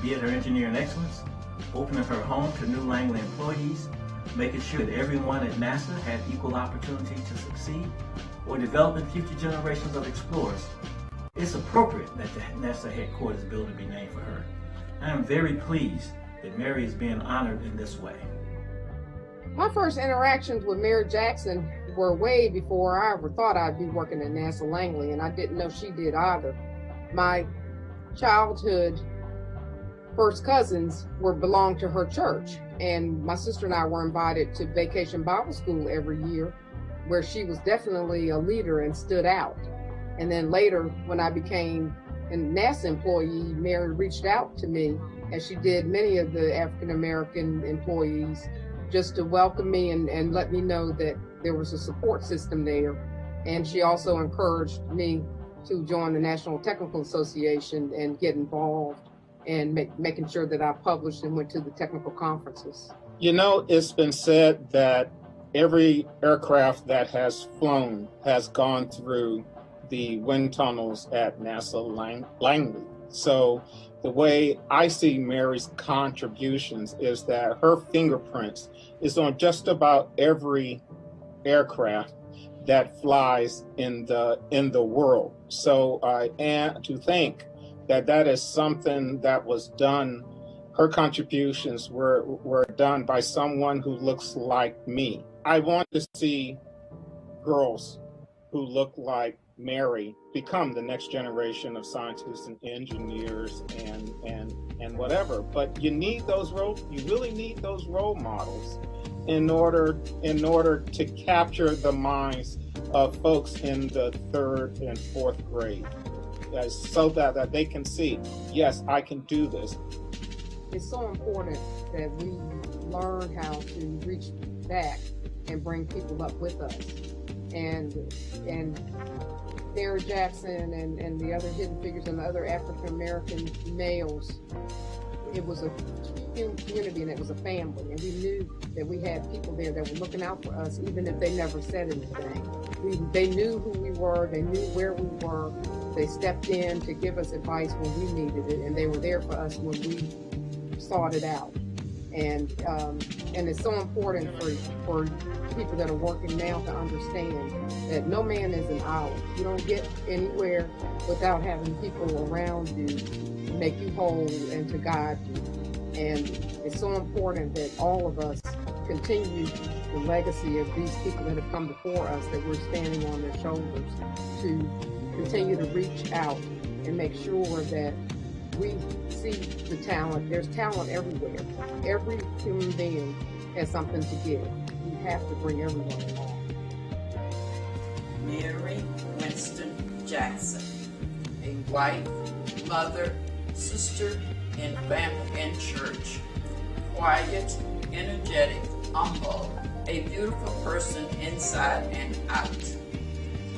be it her engineering excellence, opening her home to new Langley employees, making sure that everyone at NASA had equal opportunity to succeed, or developing future generations of explorers, it's appropriate that the NASA headquarters building be named for her. I am very pleased that Mary is being honored in this way. My first interactions with Mary Jackson were way before I ever thought I'd be working at NASA Langley, and I didn't know she did either. My childhood first cousins belonged to her church, and my sister and I were invited to Vacation Bible School every year, where she was definitely a leader and stood out. And then later, when I became a NASA employee, Mary reached out to me, as she did many of the African American employees, just to welcome me and let me know that there was a support system there. And she also encouraged me to join the National Technical Association and get involved and making sure that I published and went to the technical conferences. You know, it's been said that every aircraft that has flown has gone through the wind tunnels at NASA Langley. So the way I see Mary's contributions is that her fingerprints is on just about every aircraft that flies in the world. So and to think that is something that was done, her contributions were done by someone who looks like me. I want to see girls who look like Mary become the next generation of scientists and engineers and whatever. But you really need those role models in order to capture the minds of folks in the 3rd and 4th grade, so that they can see, yes, I can do this. It's so important that we learn how to reach back and bring people up with us. And Mary Jackson and the other hidden figures and the other African American males, it was a community and it was a family, and we knew that we had people there that were looking out for us, even if they never said anything. They knew who we were, they knew where we were, they stepped in to give us advice when we needed it, and they were there for us when we sought it out. And it's so important for people that are working now to understand that no man is an island. You don't get anywhere without having people around you to make you whole and to guide you. And it's so important that all of us continue the legacy of these people that have come before us, that we're standing on their shoulders, to continue to reach out and make sure that we see the talent. There's talent everywhere. Every human being has something to give. You have to bring everyone along. Mary Winston Jackson, a wife, mother, sister, and family and church. Quiet, energetic, humble, a beautiful person inside and out.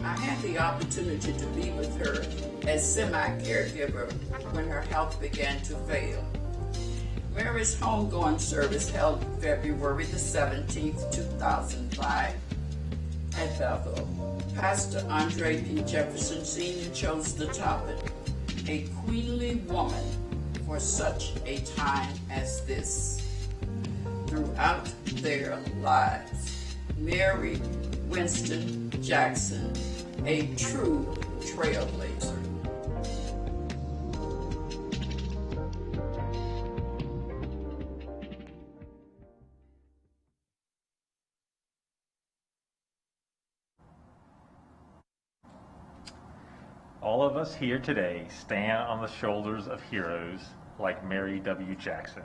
I had the opportunity to be with her as semi-caregiver when her health began to fail. Mary's homegoing service held February the 17th, 2005 at Bethel. Pastor Andre P. Jefferson Sr. chose the topic, A Queenly Woman for Such a Time as This. Throughout their lives, Mary Winston Jackson, a true trailblazer. All of us here today stand on the shoulders of heroes like Mary W. Jackson,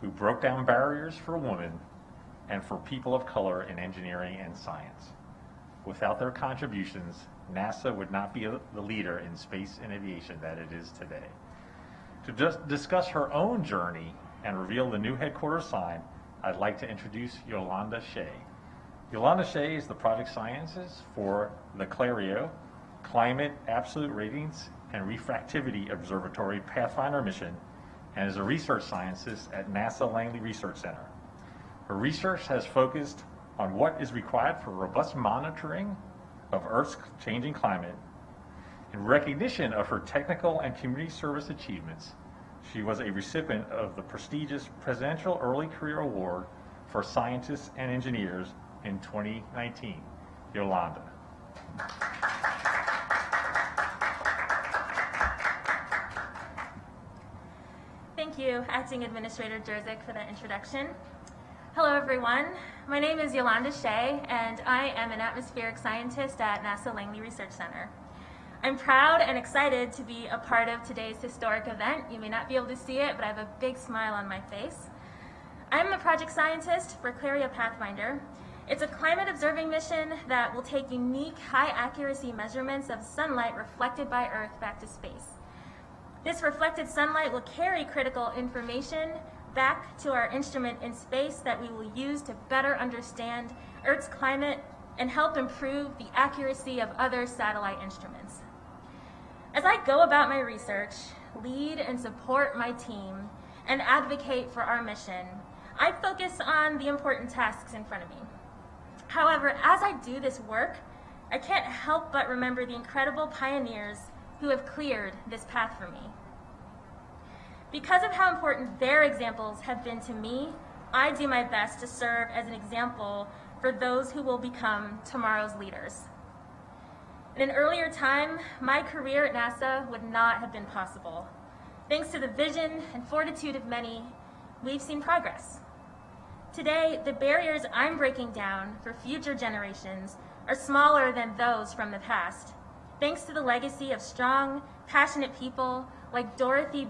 who broke down barriers for women and for people of color in engineering and science. Without their contributions, NASA would not be the leader in space and aviation that it is today. To just discuss her own journey and reveal the new headquarters sign, I'd like to introduce Yolanda Shea. Yolanda Shea is the project sciences for the Clario Climate Absolute Ratings and Refractivity Observatory Pathfinder mission, and is a research scientist at NASA Langley Research Center. Her research has focused on what is required for robust monitoring of Earth's changing climate. In recognition of her technical and community service achievements, She was a recipient of the prestigious Presidential Early Career Award for Scientists and Engineers in 2019. Yolanda. Thank you, Acting Administrator Jerzik, for that introduction. Hello, everyone. My name is Yolanda Shea, and I am an atmospheric scientist at NASA Langley Research Center. I'm proud and excited to be a part of today's historic event. You may not be able to see it, but I have a big smile on my face. I'm the project scientist for Claria Pathfinder. It's a climate observing mission that will take unique, high-accuracy measurements of sunlight reflected by Earth back to space. This reflected sunlight will carry critical information back to our instrument in space that we will use to better understand Earth's climate and help improve the accuracy of other satellite instruments. As I go about my research, lead and support my team, and advocate for our mission, I focus on the important tasks in front of me. However, as I do this work, I can't help but remember the incredible pioneers who have cleared this path for me. Because of how important their examples have been to me, I do my best to serve as an example for those who will become tomorrow's leaders. In an earlier time, my career at NASA would not have been possible. Thanks to the vision and fortitude of many, we've seen progress. Today, the barriers I'm breaking down for future generations are smaller than those from the past, thanks to the legacy of strong, passionate people like Dorothy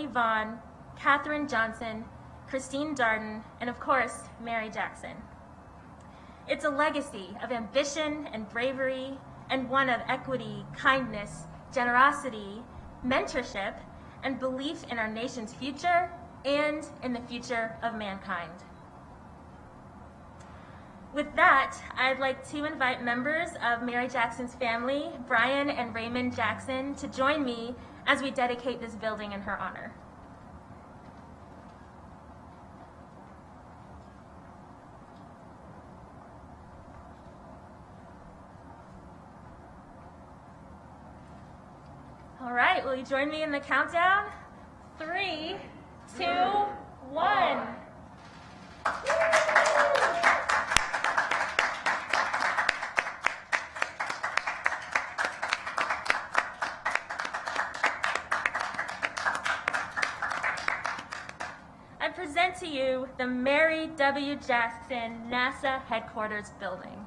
Vaughan, Katherine Johnson, Christine Darden, and of course, Mary Jackson. It's a legacy of ambition and bravery, and one of equity, kindness, generosity, mentorship, and belief in our nation's future and in the future of mankind. With that, I'd like to invite members of Mary Jackson's family, Brian and Raymond Jackson, to join me as we dedicate this building in her honor. All right, will you join me in the countdown? 3, 2, 1. I present to you the Mary W. Jackson NASA Headquarters Building.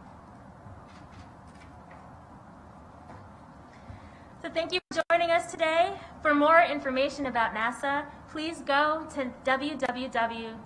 So thank you for joining us today. For more information about NASA, please go to www.nasa.gov.